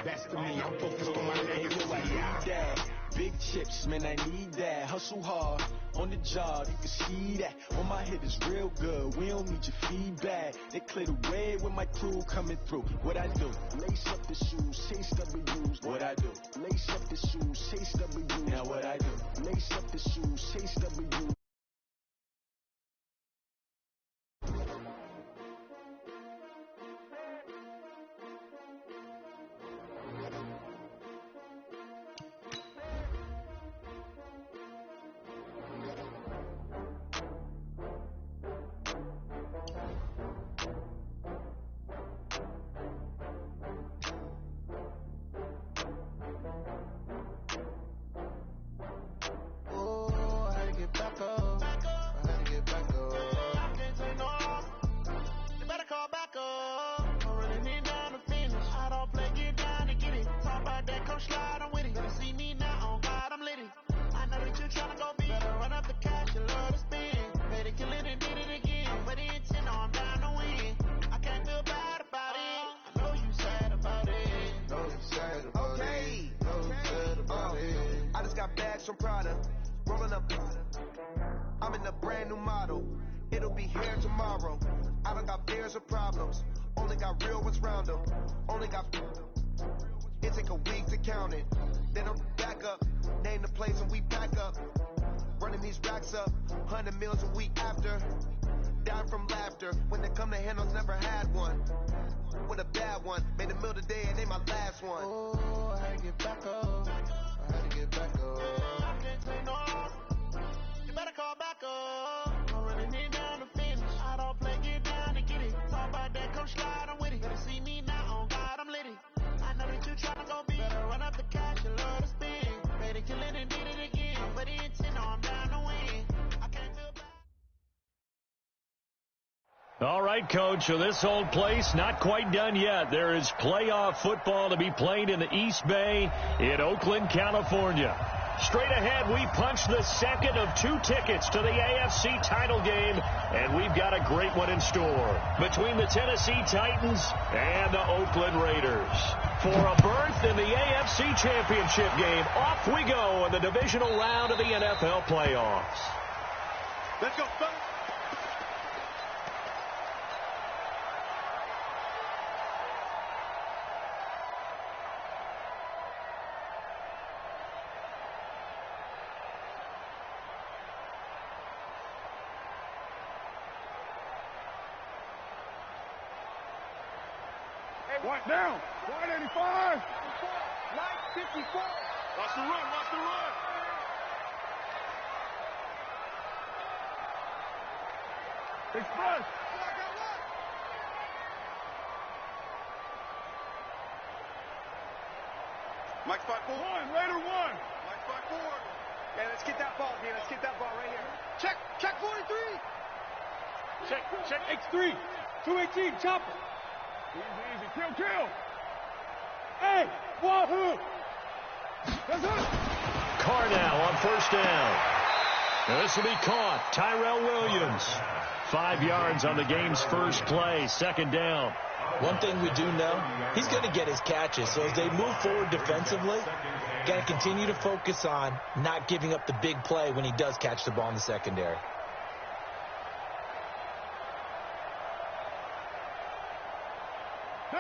best of me. I'm focused on my name. Yo, I need that. Big chips, man, I need that. Hustle hard on the job, you can see that. On my head is real good. We don't need your feedback. They clear the way with my crew coming through. What I do? Lace up the shoes, chase W's. What I do? Lace up the shoes, chase W's. Now what I do? Lace up the shoes, chase W's. From Prada, rolling up. I'm in a brand new model. It'll be here tomorrow. I don't got fears or problems. Only got real ones round them. Only got. It take a week to count it. Then I'm back up. Name the place and we pack up. Running these racks up. 100 meals a week after. Dying from laughter. When they come to handles, never had one. With a bad one. Made a meal today and they my last one. Oh, I had to get back up. I had to get back up. I can't take no off. You better call back up. I'm running it down the finish. I don't play, get down and get it. Talk about that, come slide, I'm with it. Better see me now, on God, I'm litty. I know that you tryna go big. Better run up the cash, you love to spin. Made it, kill it, and did it again. But the intent, no, I'm down to win. I can't feel bad. All right, Coach, so this old place not quite done yet. There is playoff football to be played in the East Bay in Oakland, California. Straight ahead, we punch the second of 2 tickets to the AFC title game, and we've got a great one in store between the Tennessee Titans and the Oakland Raiders. For a berth in the AFC Championship game, off we go in the divisional round of the NFL playoffs. Let's go, folks. White down. White 85. White 54. Watch the run. Watch the run. Express. Mike spot 4. Raider 1. Mike spot 4. Yeah, let's get that ball, D. Let's get that ball right here. Check 43. Check X3. 218. Chopper. Easy. Kill. Hey, wahoo! Carr now on first down. Now this will be caught. Tyrell Williams. 5 yards on the game's first play. Second down. One thing we do know, he's going to get his catches. So as they move forward defensively, got to continue to focus on not giving up the big play when he does catch the ball in the secondary.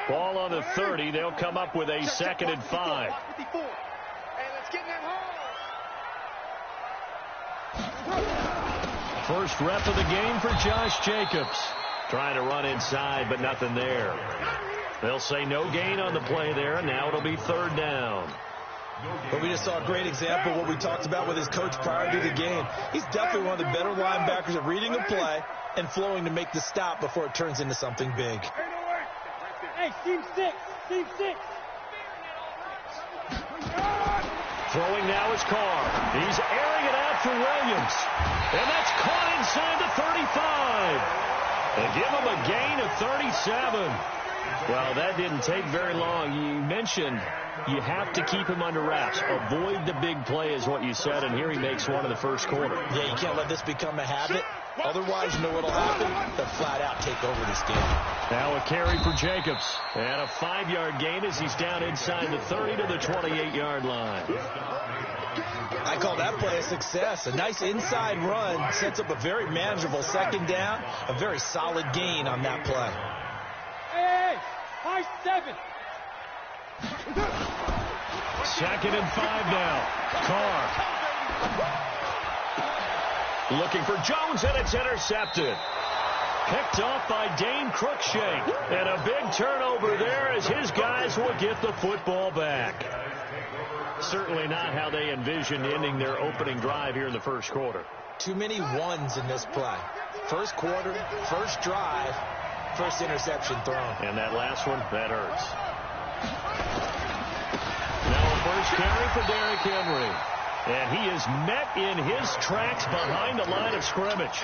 Ball on the 30. They'll come up with a 2nd and 5. Hey, let's get in that hole. First rep of the game for Josh Jacobs. Trying to run inside, but nothing there. They'll say no gain on the play there, and now it'll be 3rd down. But we just saw a great example of what we talked about with his coach prior to the game. He's definitely one of the better linebackers at reading a play and flowing to make the stop before it turns into something big. Hey, team 6. Throwing now is Carr. He's airing it out for Williams. And that's caught inside the 35. And give him a gain of 37. Well, that didn't take very long. You mentioned you have to keep him under wraps. Avoid the big play is what you said, and here he makes one in the first quarter. Yeah, you can't let this become a habit. Otherwise, you know what'll happen? They'll flat out take over this game. Now a carry for Jacobs. And a 5-yard gain as he's down inside the 30 to the 28-yard line. I call that play a success. A nice inside run sets up a very manageable second down. A very solid gain on that play. Hey, high 7. Second and 5 now. Carr. Looking for Jones, and it's intercepted. Picked off by Dane Cruikshank. And a big turnover there as his guys will get the football back. Certainly not how they envisioned ending their opening drive here in the first quarter. Too many ones in this play. First quarter, first drive, first interception thrown. And that last one, that hurts. Now a first carry for Derrick Henry. And he is met in his tracks behind the line of scrimmage.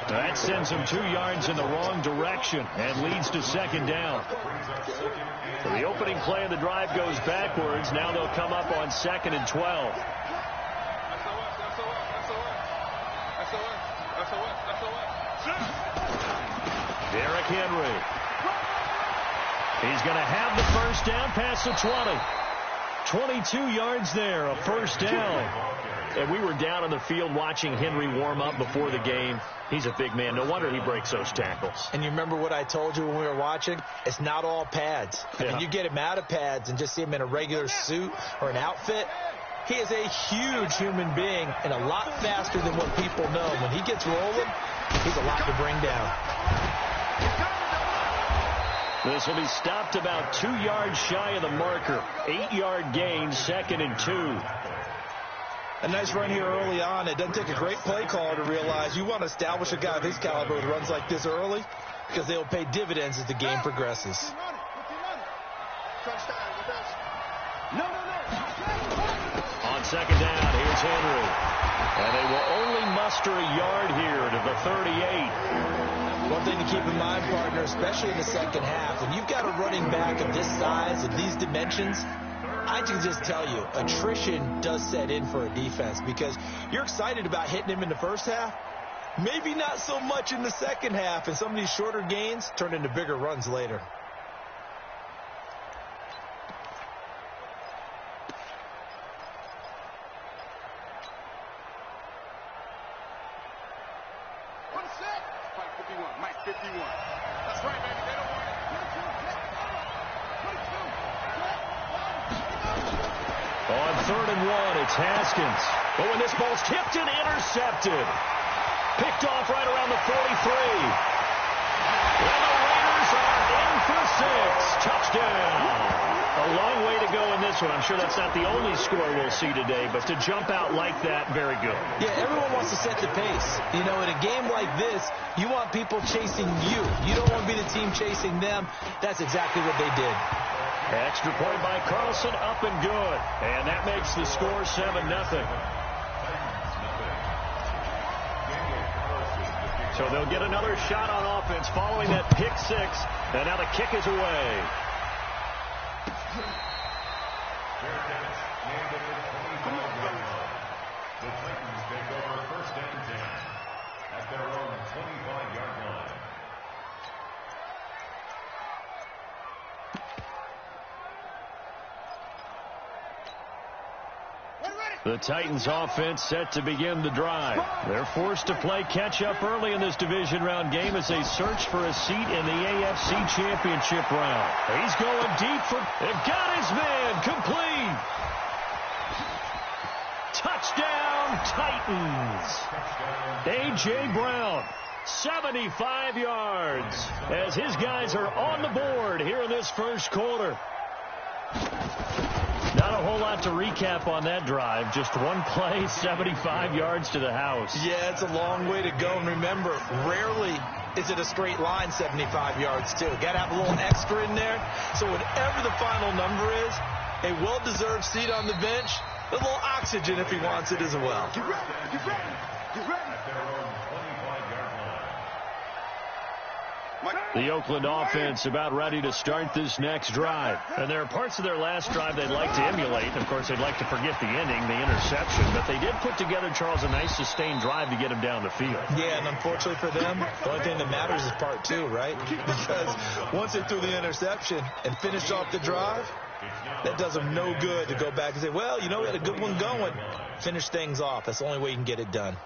That sends him 2 yards in the wrong direction and leads to second down. So the opening play of the drive goes backwards. Now they'll come up on 2nd and 12. Derrick Henry. He's going to have the first down past the 20. 22 yards there, a first down. And we were down on the field watching Henry warm up before the game. He's a big man. No wonder he breaks those tackles. And you remember what I told you when we were watching? It's not all pads. I mean, you get him out of pads and just see him in a regular suit or an outfit. He is a huge human being and a lot faster than what people know. When he gets rolling, he's a lot to bring down. This will be stopped about 2 yards shy of the marker. 8-yard gain, 2nd and 2. A nice run here early on. It doesn't take a great play caller to realize you want to establish a guy of his caliber with runs like this early because they will pay dividends as the game progresses. On second down, here's Henry. And they will only muster a yard here to the 38. One thing to keep in mind, partner, especially in the second half, when you've got a running back of this size and these dimensions, I can just tell you, attrition does set in for a defense because you're excited about hitting him in the first half. Maybe not so much in the second half, and some of these shorter gains turn into bigger runs later. On 3rd and 1, it's Haskins. But when this ball's tipped and intercepted. Picked off right around the 43. And the Raiders are in for 6. Touchdown. A long way to go in this one. I'm sure that's not the only score we'll see today, but to jump out like that, very good. Yeah, everyone wants to set the pace. You know, in a game like this, you want people chasing you. You don't want to be the team chasing them. That's exactly what they did. Extra point by Carlson, up and good. And that makes the score 7-0. So they'll get another shot on offense following that pick 6. And now the kick is away. The Titans take over 1st and 10 at their own 25-yard line. The Titans offense set to begin the drive. They're forced to play catch-up early in this division round game as they search for a seat in the AFC Championship round. He's going deep for... They've got his man complete. Touchdown, Titans. A.J. Brown, 75 yards as his guys are on the board here in this first quarter. Not a whole lot to recap on that drive. Just one play, 75 yards to the house. Yeah, it's a long way to go. And remember, rarely is it a straight line 75 yards, too. Got to have a little extra in there. So whatever the final number is, a well-deserved seat on the bench, a little oxygen if he wants it as well. Get ready, get ready, get ready. At their own 25-yard line. The Oakland offense about ready to start this next drive. And there are parts of their last drive they'd like to emulate. Of course, they'd like to forget the ending, the interception. But they did put together, Charles, a nice sustained drive to get him down the field. Yeah, and unfortunately for them, the only thing that matters is part two, right? Because once they threw the interception and finished off the drive, that does them no good to go back and say, well, you know, we had a good one going. Finish things off. That's the only way you can get it done.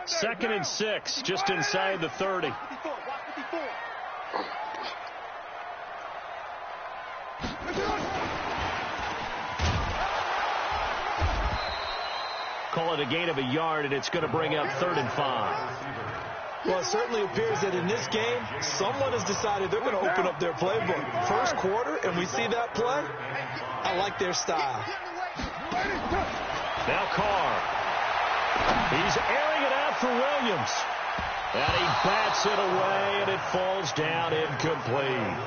2nd and 6, just inside the 30. Call it a gain of a yard, and it's going to bring up 3rd and 5. Well, it certainly appears that in this game, someone has decided they're going to open up their playbook. First quarter, and we see that play. I like their style. Now Carr. He's airing it out for Williams. And he bats it away, and it falls down incomplete.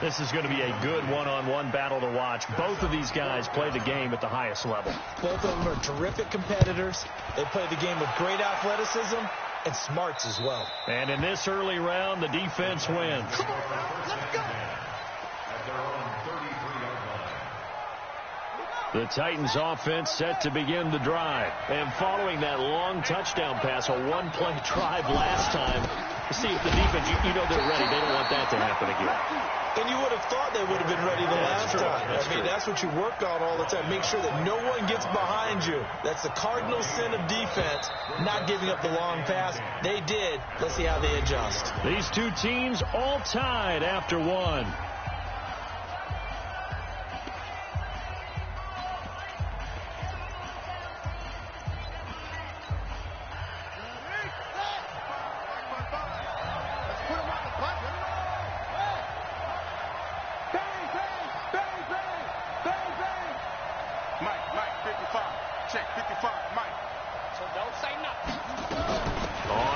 This is going to be a good one-on-one battle to watch. Both of these guys play the game at the highest level. Both of them are terrific competitors. They play the game with great athleticism and smarts as well. And in this early round, the defense wins. Come on, let's go. At their own 33-yard line. The Titans offense set to begin the drive. And following that long touchdown pass, a one-play drive last time, to see if the defense, you know they're ready. They don't want that to happen again. And you would have thought they would have been ready the last time. That's what you work on all the time. Make sure that no one gets behind you. That's the cardinal sin of defense, not giving up the long pass. They did. Let's see how they adjust. These two teams all tied after one.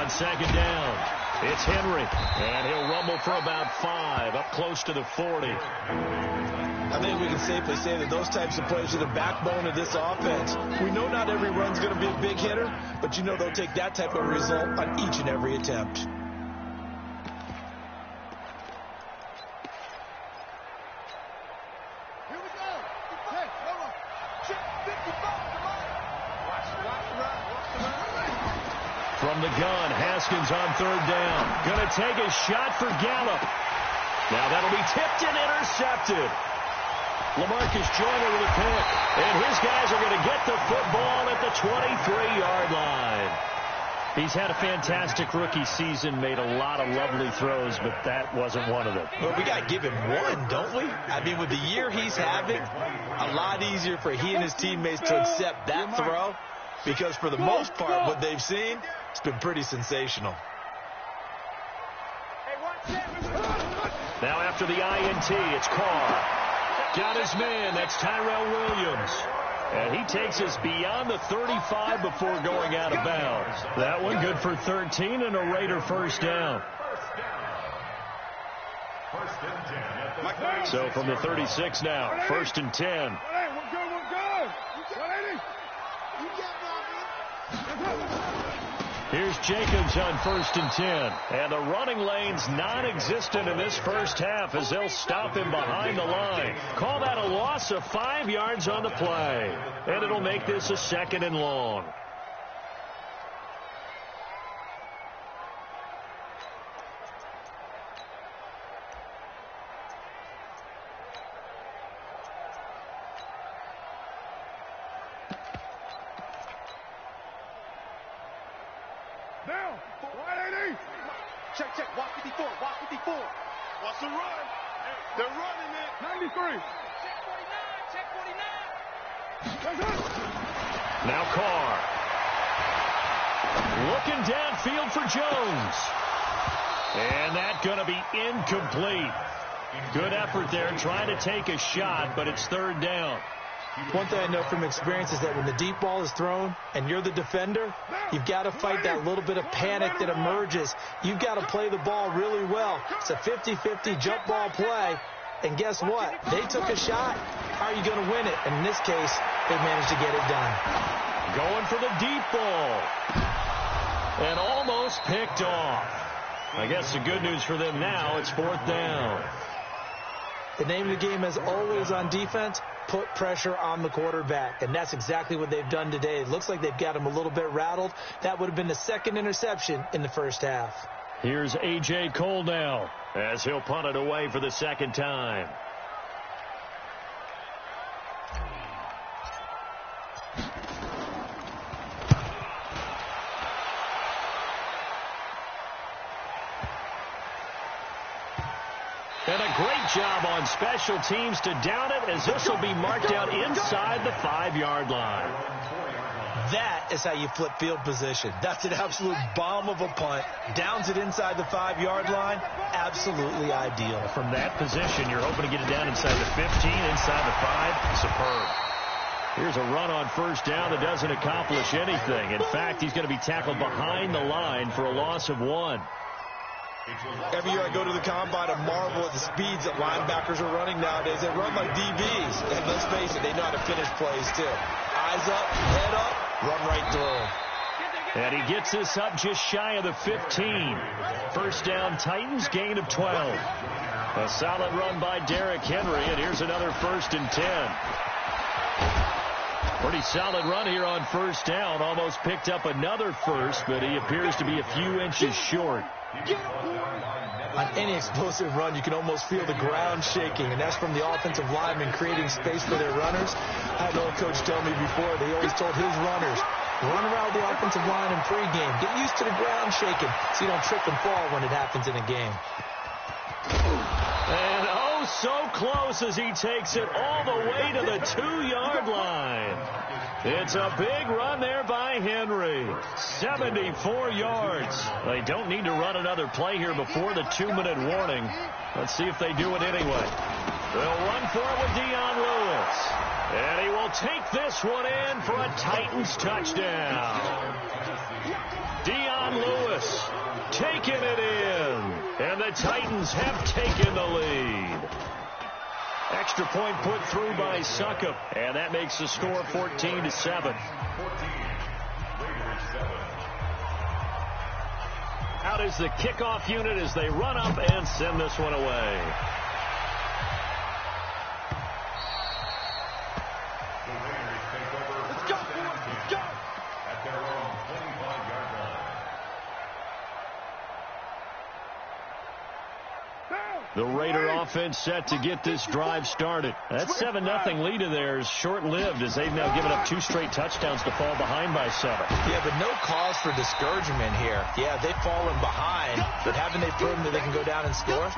Second down. It's Henry, and he'll rumble for about 5, up close to the 40. I think we can safely say that those types of plays are the backbone of this offense. We know not every run's going to be a big hitter, but you know they'll take that type of result on each and every attempt. Here we go. Hey, hold on. Check 55. Come on. Watch the run. From the gun, Haskins on 3rd down. Going to take a shot for Gallup. Now that'll be tipped and intercepted. LaMarcus Joyner with a pick. And his guys are going to get the football at the 23-yard line. He's had a fantastic rookie season, made a lot of lovely throws, but that wasn't one of them. Well, we got to give him one, don't we? I mean, with the year he's having, a lot easier for he and his teammates to accept that throw, because for the most part, what they've seen, it's been pretty sensational. Now after the INT, it's Carr. Got his man, that's Tyrell Williams. And he takes us beyond the 35 before going out of bounds. That one good for 13 and a Raider first down. So from the 36 now, 1st and 10. We're good. Here's Jacobs on 1st and 10. And the running lane's non-existent in this first half as they'll stop him behind the line. Call that a loss of 5 yards on the play. And it'll make this a 2nd and long. Down. 180. Check. Walk 54. What's the run? They're running it. 93. Check 49. Now Carr. Looking downfield for Jones. And that's going to be incomplete. Good effort there trying to take a shot, but it's 3rd down. One thing I know from experience is that when the deep ball is thrown and you're the defender, you've got to fight that little bit of panic that emerges. You've got to play the ball really well. It's a 50-50 jump ball play. And guess what? They took a shot. How are you going to win it? And in this case, they managed to get it done. Going for the deep ball. And almost picked off. I guess the good news for them now, it's 4th down. The name of the game, as always on defense, put pressure on the quarterback. And that's exactly what they've done today. It looks like they've got him a little bit rattled. That would have been the second interception in the first half. Here's A.J. Cole now as he'll punt it away for the second time. And a great job on special teams to down it, as this will be marked out inside the 5-yard line. That is how you flip field position. That's an absolute bomb of a punt. Downs it inside the 5-yard line. Absolutely ideal. From that position, you're hoping to get it down inside the 15, inside the 5. Superb. Here's a run on first down that doesn't accomplish anything. In fact, he's going to be tackled behind the line for a loss of 1. Every year I go to the combine, I marvel at the speeds that linebackers are running nowadays. They run like DBs. And let's face it, they know how to finish plays too. Eyes up, head up, run right through. And he gets this up just shy of the 15. First down, Titans, gain of 12. A solid run by Derrick Henry, and here's another 1st and 10. Pretty solid run here on first down. Almost picked up another first, but he appears to be a few inches short. On any explosive run, you can almost feel the ground shaking, and that's from the offensive linemen creating space for their runners. I had an old coach tell me before, they always told his runners, run around the offensive line in pregame. Get used to the ground shaking so you don't trip and fall when it happens in a game. And oh, so close as he takes it all the way to the 2-yard line. It's a big run there by Henry. 74 yards. They don't need to run another play here before the 2-minute warning. Let's see if they do it anyway. They'll run for it with Dion Lewis. And he will take this one in for a Titans touchdown. Dion Lewis taking it in. And the Titans have taken the lead. Extra point put through by Succop, and that makes the score 14-7. Out is the kickoff unit as they run up and send this one away. Let's go, boys, let's go! At their own 25-yard line. The Raider offense set to get this drive started. That 7-0 lead of theirs short-lived as they've now given up 2 straight touchdowns to fall behind by 7. Yeah, but no cause for discouragement here. Yeah, they've fallen behind, but haven't they proven that they can go down and score?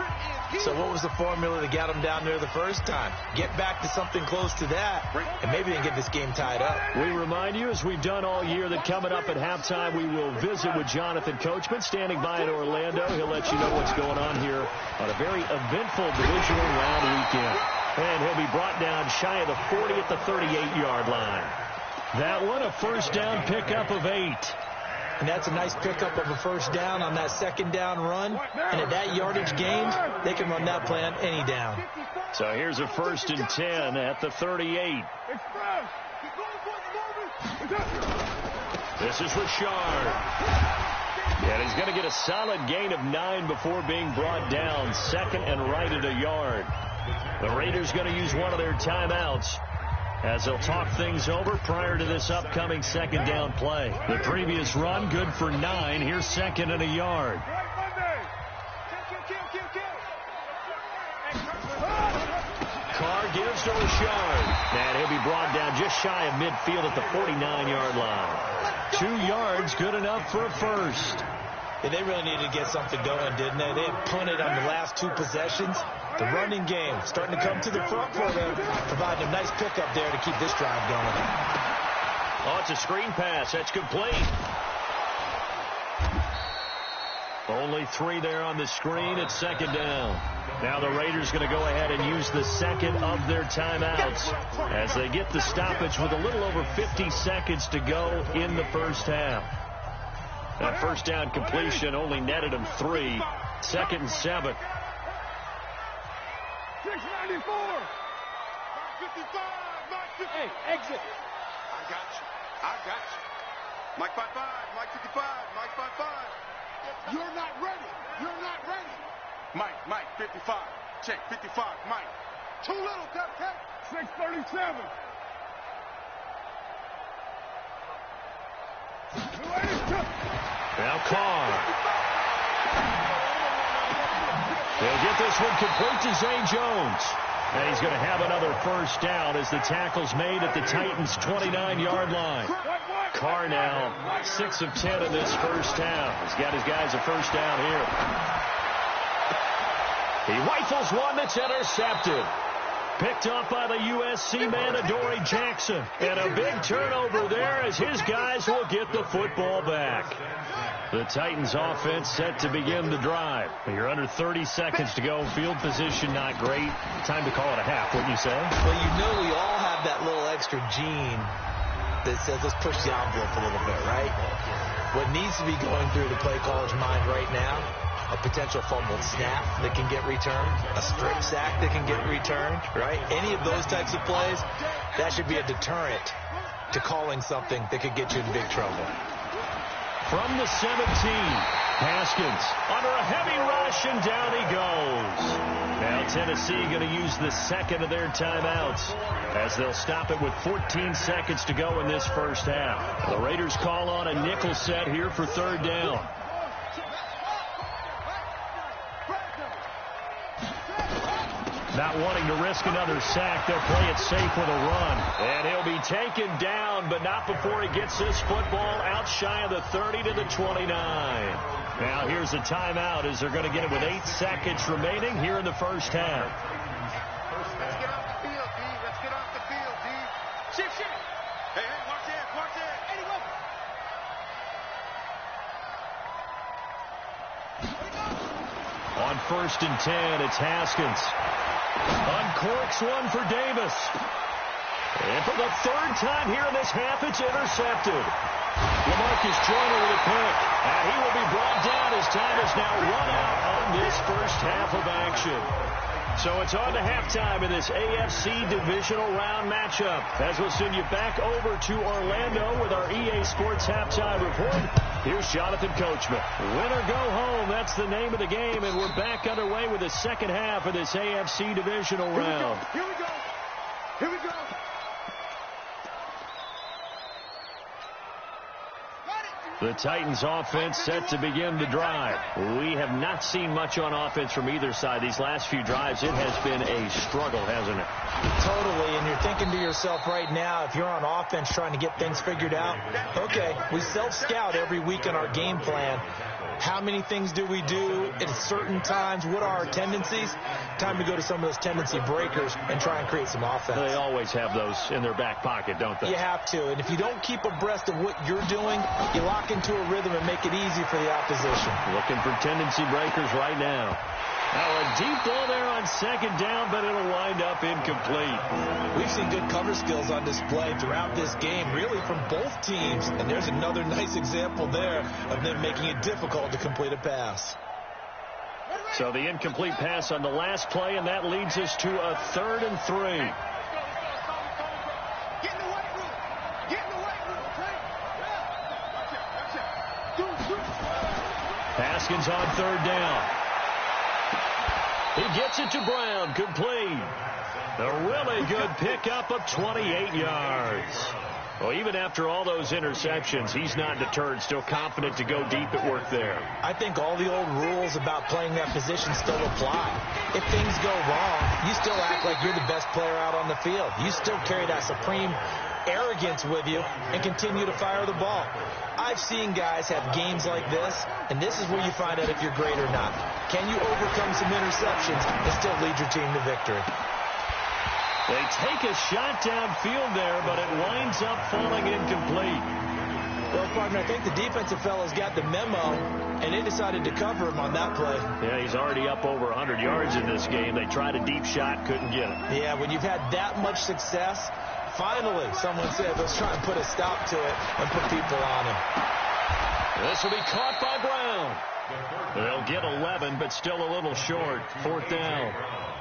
So what was the formula that got them down there the first time? Get back to something close to that, and maybe they can get this game tied up. We remind you, as we've done all year, that coming up at halftime, we will visit with Jonathan Coachman, standing by in Orlando. He'll let you know what's going on here on a very eventful divisional round weekend. And he'll be brought down shy of the 40 at the 38-yard line. That one, a first down pickup of 8. And that's a nice pickup of a first down on that second down run. And at that yardage gained, they can run that play on any down. So here's a 1st and 10 at the 38. This is Richard. And he's going to get a solid gain of 9 before being brought down. 2nd and right at a yard. The Raiders going to use one of their timeouts as they'll talk things over prior to this upcoming 2nd down play. The previous run good for 9. Here's 2nd and a yard. Carr gives to Richard. And he'll be brought down just shy of midfield at the 49-yard line. 2 yards, good enough for a first. Yeah, they really needed to get something going, didn't they? They had punted on the last 2 possessions. The running game starting to come to the front for them, providing a nice pickup there to keep this drive going. Oh, it's a screen pass. That's complete. Only 3 there on the screen at 2nd down. Now the Raiders going to go ahead and use the 2nd of their timeouts as they get the stoppage with a little over 50 seconds to go in the first half. That first down completion only netted them 3. 2nd and 7. 694. 55. Hey, exit. I got you. Mike 5-5, Mike 55, Mike 5-5. You're not ready. You're not ready. Mike 55. Check 55, Mike. Too little, Cupcake. 637. 282. Now Carr. They'll get this one complete to Zay Jones. And he's going to have another first down as the tackle's made at the Titans' 29-yard line. Carr now 6 of 10 in this first down. He's got his guys a first down here. He rifles one that's intercepted. Picked up by the USC man, Adoree Jackson. And a big turnover there as his guys will get the football back. The Titans offense set to begin the drive. You're under 30 seconds to go. Field position not great. Time to call it a half, wouldn't you say? Well, you know we all have that little extra gene that says let's push the envelope a little bit, right? What needs to be going through the play caller's mind right now, a potential fumbled snap that can get returned, a strip sack that can get returned, right? Any of those types of plays, that should be a deterrent to calling something that could get you in big trouble. From the 17, Haskins under a heavy rush, and down he goes. Now Tennessee going to use the second of their timeouts as they'll stop it with 14 seconds to go in this first half. The Raiders call on a nickel set here for third down. Not wanting to risk another sack, they'll play it safe with a run. And he'll be taken down, but not before he gets this football out shy of the 30 to the 29. Now here's a timeout as they're going to get it with 8 seconds remaining here in the first half. Let's get off the field, D. Let's get off the field, D. Shift. Hey, watch it. Eddie Wilson. On 1st and 10, it's Haskins. Uncorks one for Davis. And for the third time here in this half, it's intercepted. LaMarcus Joyner with a pick. And he will be brought down as time is now run out on this first half of action. So it's on to halftime in this AFC divisional round matchup. As we'll send you back over to Orlando with our EA Sports halftime report. Here's Jonathan Coachman. Win or go home, that's the name of the game, and we're back underway with the second half of this AFC divisional round. Here we go. The Titans offense set to begin the drive. We have not seen much on offense from either side. These last few drives, it has been a struggle, hasn't it? Totally, and you're thinking to yourself right now, if you're on offense trying to get things figured out, okay, we self-scout every week in our game plan. How many things do we do at certain times? What are our tendencies? Time to go to some of those tendency breakers and try and create some offense. They always have those in their back pocket, don't they? You have to, and if you don't keep abreast of what you're doing, you lock into a rhythm and make it easy for the opposition. Looking for tendency breakers right now. Now a deep ball there on second down, but it'll wind up incomplete. We've seen good cover skills on display throughout this game, really from both teams. And there's another nice example there of them making it difficult to complete a pass. So the incomplete pass on the last play, and that leads us to a 3rd and 3. Get in the weight room. Haskins on 3rd down. He gets it to Brown, complete. A really good pickup of 28 yards. Well, even after all those interceptions, he's not deterred, still confident to go deep at work there. I think all the old rules about playing that position still apply. If things go wrong, you still act like you're the best player out on the field. You still carry that supreme arrogance with you and continue to fire the ball. I've seen guys have games like this, and this is where you find out if you're great or not. Can you overcome some interceptions and still lead your team to victory? They take a shot downfield there, but it winds up falling incomplete. Well, partner, I think the defensive fellows got the memo, and they decided to cover him on that play. Yeah, he's already up over 100 yards in this game. They tried a deep shot, couldn't get it. Yeah, when you've had that much success, finally someone said, let's try and put a stop to it and put people on him. This will be caught by Brown. They'll get 11, but still a little short. 4th down.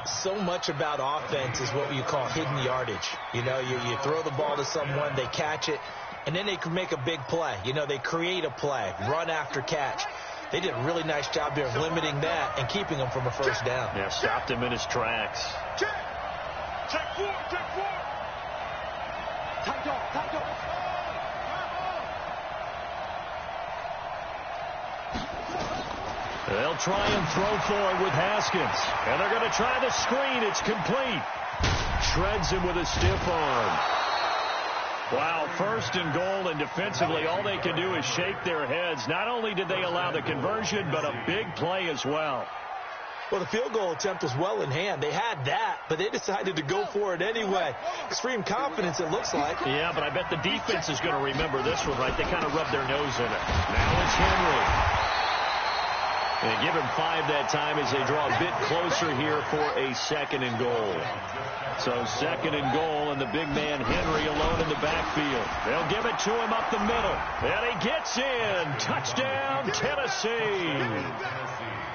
So much about offense is what you call hidden yardage. You know, you throw the ball to someone, they catch it, and then they can make a big play. You know, they create a play, run after catch. They did a really nice job there of limiting that and keeping him from a first down. Yeah, stopped him in his tracks. Check 4, check 4. They'll try and throw for it with Haskins. And they're going to try the screen. It's complete. Shreds him with a stiff arm. Wow, first and goal, and defensively all they can do is shake their heads. Not only did they allow the conversion, but a big play as well. Well, the field goal attempt was well in hand. They had that, but they decided to go for it anyway. Extreme confidence, it looks like. Yeah, but I bet the defense is going to remember this one, right? They kind of rubbed their nose in it. Now it's Henry. They give him 5 that time as they draw a bit closer here for a second and goal. So second and goal, and the big man Henry alone in the backfield. They'll give it to him up the middle. And he gets in. Touchdown, Tennessee.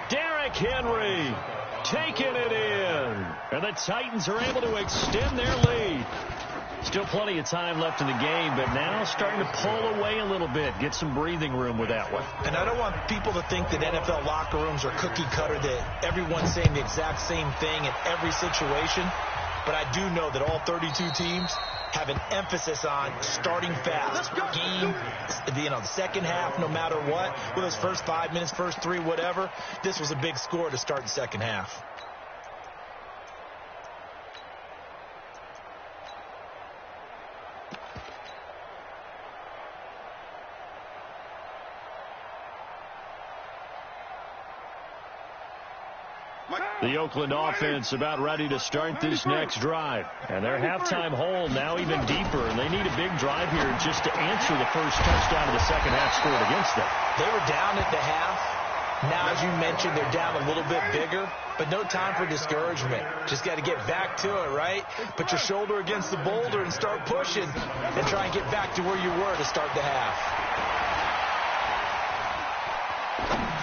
Derrick Henry taking it in. And the Titans are able to extend their lead. Still plenty of time left in the game, but now starting to pull away a little bit. Get some breathing room with that one. And I don't want people to think that NFL locker rooms are cookie cutter, that everyone's saying the exact same thing in every situation. But I do know that all 32 teams have an emphasis on starting fast. Game, the second half, no matter what, whether it's first 5 minutes, first 3, whatever. This was a big score to start the second half. The Oakland offense about ready to start this next drive. And their halftime hole now even deeper. And they need a big drive here just to answer the first touchdown of the second half scored against them. They were down at the half. Now, as you mentioned, they're down a little bit bigger. But no time for discouragement. Just got to get back to it, right? Put your shoulder against the boulder and start pushing. And try and get back to where you were to start the half.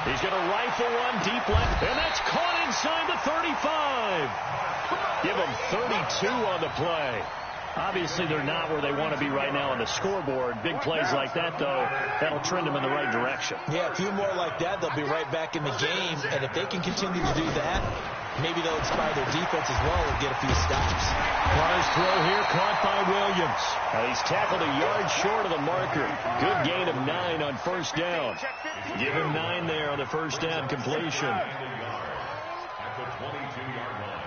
He's going to rifle one deep left, and that's caught inside the 35. Give him 32 on the play. Obviously, they're not where they want to be right now on the scoreboard. Big plays like that, though, that'll trend them in the right direction. Yeah, a few more like that, they'll be right back in the game. And if they can continue to do that, maybe they'll inspire their defense as well and get a few stops. Rise throw here, caught by Williams. He's tackled a yard short of the marker. Good gain of 9 on first down. Give him 9 there on the first down completion. At the 22-yard line.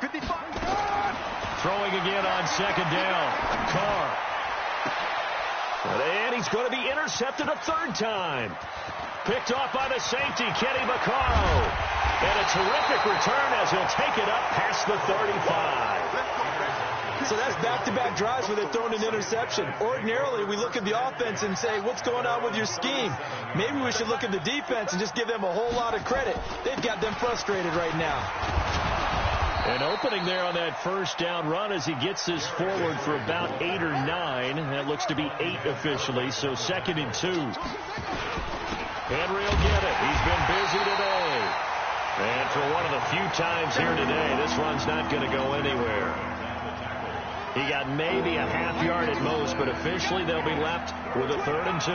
55. Throwing again on second down. Carr. And he's going to be intercepted a third time. Picked off by the safety, Kenny Vaccaro. And a terrific return as he'll take it up past the 35. So that's back-to-back drives where they're throwing an interception. Ordinarily, we look at the offense and say, what's going on with your scheme? Maybe we should look at the defense and just give them a whole lot of credit. They've got them frustrated right now. An opening there on that first down run as he gets this forward for about 8 or 9. That looks to be 8 officially, so second and 2. Henry will get it. He's been busy today. And for one of the few times here today, this run's not going to go anywhere. He got maybe a half yard at most, but officially they'll be left with a 3rd and 2.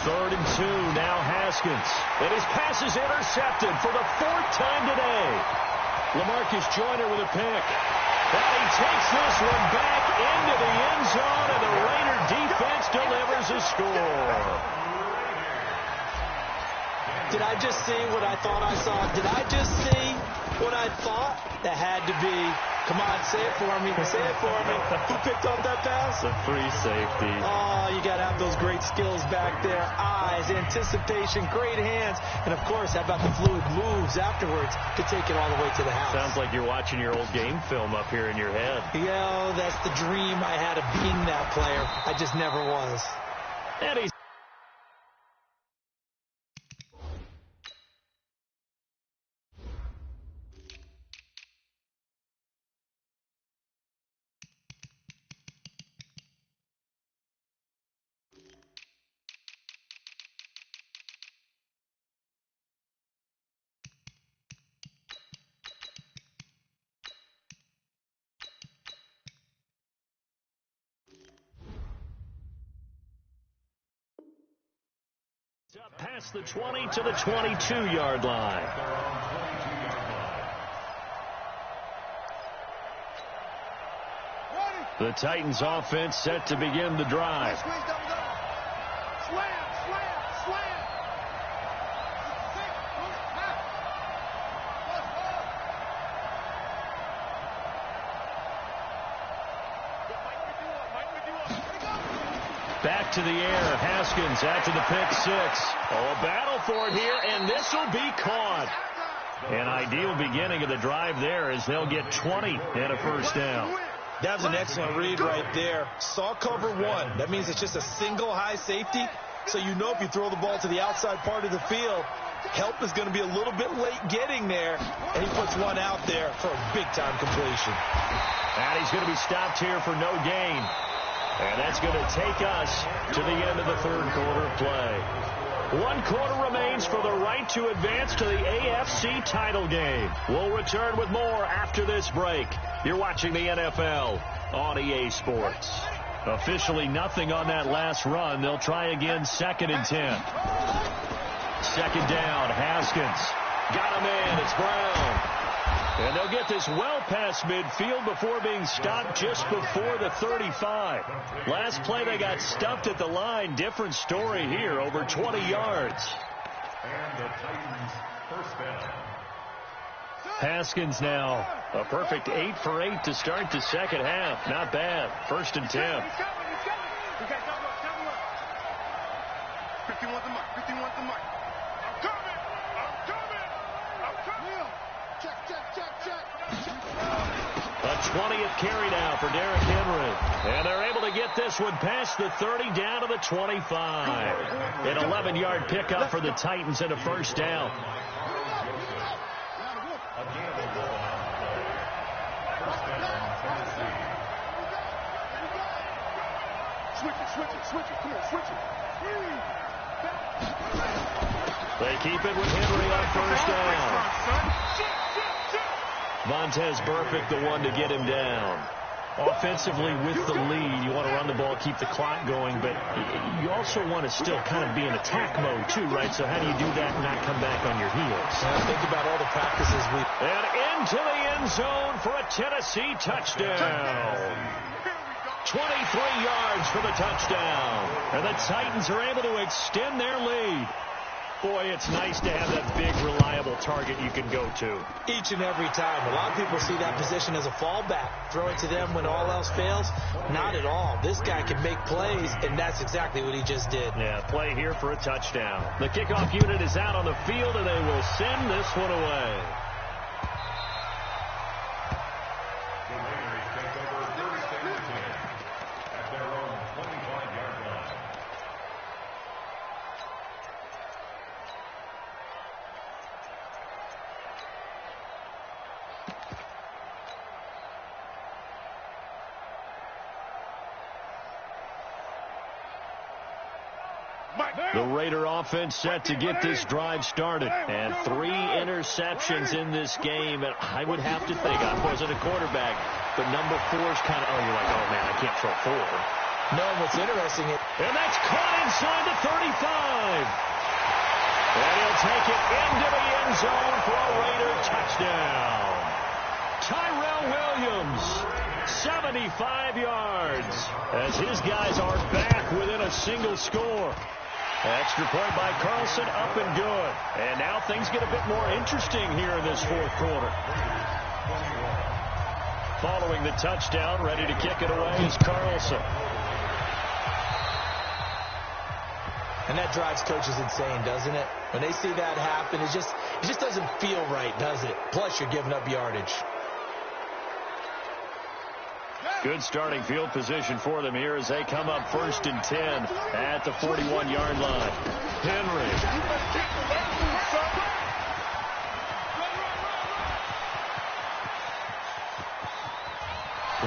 3rd and 2, now Haskins. And his pass is intercepted for the 4th time today. LaMarcus Joyner with a pick. And he takes this one back into the end zone, and the Raider defense delivers a score. Did I just see what I thought I saw? Did I just see what I thought? That had to be. Come on, say it for me. Say it for me. Who picked up that pass? The free safety. Oh, you got to have those great skills back there. Eyes, anticipation, great hands. And, of course, how about the fluid moves afterwards to take it all the way to the house? Sounds like you're watching your old game film up here in your head. Yeah, that's the dream I had of being that player. I just never was. And he's Past the 20 to the 22-yard line. The Titans offense set to begin the drive. Back to the air. Haskins after the pick six. Oh, a battle for it here, and this will be caught. An ideal beginning of the drive there as they'll get 20 and a first down. That was an excellent read right there. Saw cover one. That means it's just a single high safety. So you know if you throw the ball to the outside part of the field, help is going to be a little bit late getting there. And he puts one out there for a big-time completion. And he's going to be stopped here for no gain. And that's going to take us to the end of the third quarter play. 1 quarter remains for the right to advance to the AFC title game. We'll return with more after this break. You're watching the NFL on EA Sports. Officially nothing on that last run. They'll try again 2nd and 10. 2nd down, Haskins. Got him in. It's Brown. And they'll get this well past midfield before being stopped just before the 35. Last play they got stuffed at the line. Different story here, over 20 yards. And the Titans first down. Haskins now a perfect 8 for 8 to start the second half. Not bad. 1st and 10. 51 to Mike. 51 to Mike. I'm coming. Check. A 20th carry now for Derrick Henry. And they're able to get this one past the 30 down to the 25. An 11-yard pickup for the Titans and a first down. Switch it. Come on, switch it. They keep it with Henry on first down. Vontaze Burfict, the one to get him down. Offensively with the lead, you want to run the ball, keep the clock going, but you also want to still kind of be in attack mode too, right? So how do you do that and not come back on your heels? Think about all the practices And into the end zone for a Tennessee touchdown. 23 yards for the touchdown. And the Titans are able to extend their lead. Boy, it's nice to have that big, reliable target you can go to. Each and every time. A lot of people see that position as a fallback. Throw it to them when all else fails. Not at all. This guy can make plays, and that's exactly what he just did. Yeah, play here for a touchdown. The kickoff unit is out on the field, and they will send this one away. The Raiders take over 32 at their own 25-yard line. The Raider offense set to get this drive started. And 3 interceptions in this game. And I would have to think, I wasn't a quarterback, but number 4 is kind of, you're like, oh, man, I can't throw 4. No, what's interesting is... And that's caught inside the 35. And he'll take it into the end zone for a Raider touchdown. Tyrell Williams, 75 yards, as his guys are back within a single score. Extra point by Carlson, up and good. And now things get a bit more interesting here in this fourth quarter. Following the touchdown, ready to kick it away is Carlson. And that drives coaches insane, doesn't it? When they see that happen, it just doesn't feel right, does it? Plus, you're giving up yardage. Good starting field position for them here as they come up 1st and 10 at the 41-yard line. Henry.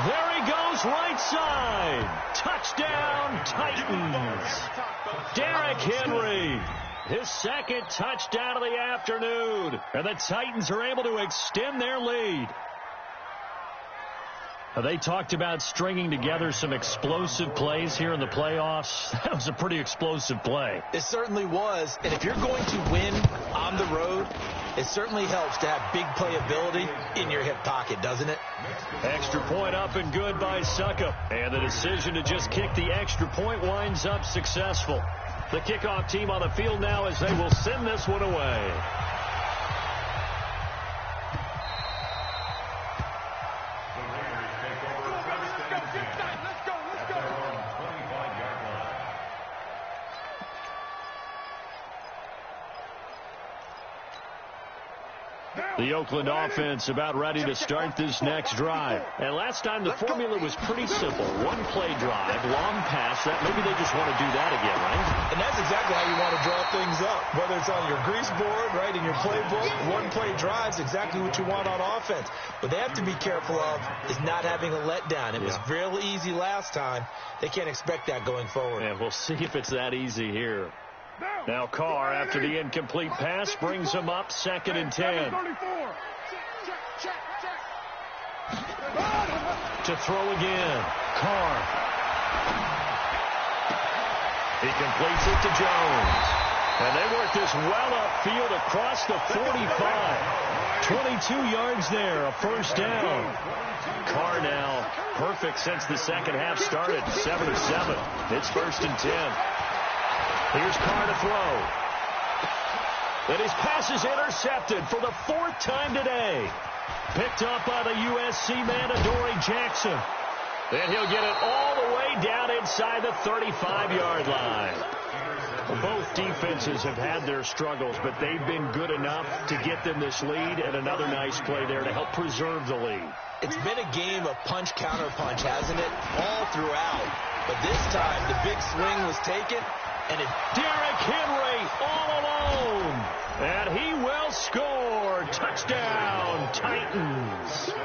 There he goes, right side. Touchdown, Titans. Derrick Henry. His 2nd touchdown of the afternoon. And the Titans are able to extend their lead. They talked about stringing together some explosive plays here in the playoffs. That was a pretty explosive play. It certainly was. And if you're going to win on the road, it certainly helps to have big playability in your hip pocket, doesn't it? Extra point up and good by Suckup. And the decision to just kick the extra point winds up successful. The kickoff team on the field now as they will send this one away. The Oakland offense about ready to start this next drive. And last time the formula was pretty simple. One play drive, long pass. That maybe they just want to do that again, right? And that's exactly how you want to draw things up. Whether it's on your grease board, right, in your playbook, one play drive's exactly what you want on offense. What they have to be careful of is not having a letdown. It was real easy last time. They can't expect that going forward. And we'll see if it's that easy here. Now Carr, after the incomplete pass, brings him up 2nd and 10. To throw again. Carr. He completes it to Jones. And they work this well upfield across the 45. 22 yards there, a first down. Carr now perfect since the second half started. 7 of 7. It's 1st and 10. Here's Carr to throw. And his pass is intercepted for the 4th time today. Picked up by the USC man, Adoree Jackson. And he'll get it all the way down inside the 35-yard line. Well, both defenses have had their struggles, but they've been good enough to get them this lead, and another nice play there to help preserve the lead. It's been a game of punch-counter-punch, hasn't it? All throughout. But this time, the big swing was taken. And Derrick Henry all alone. And he will score. Touchdown, Titans.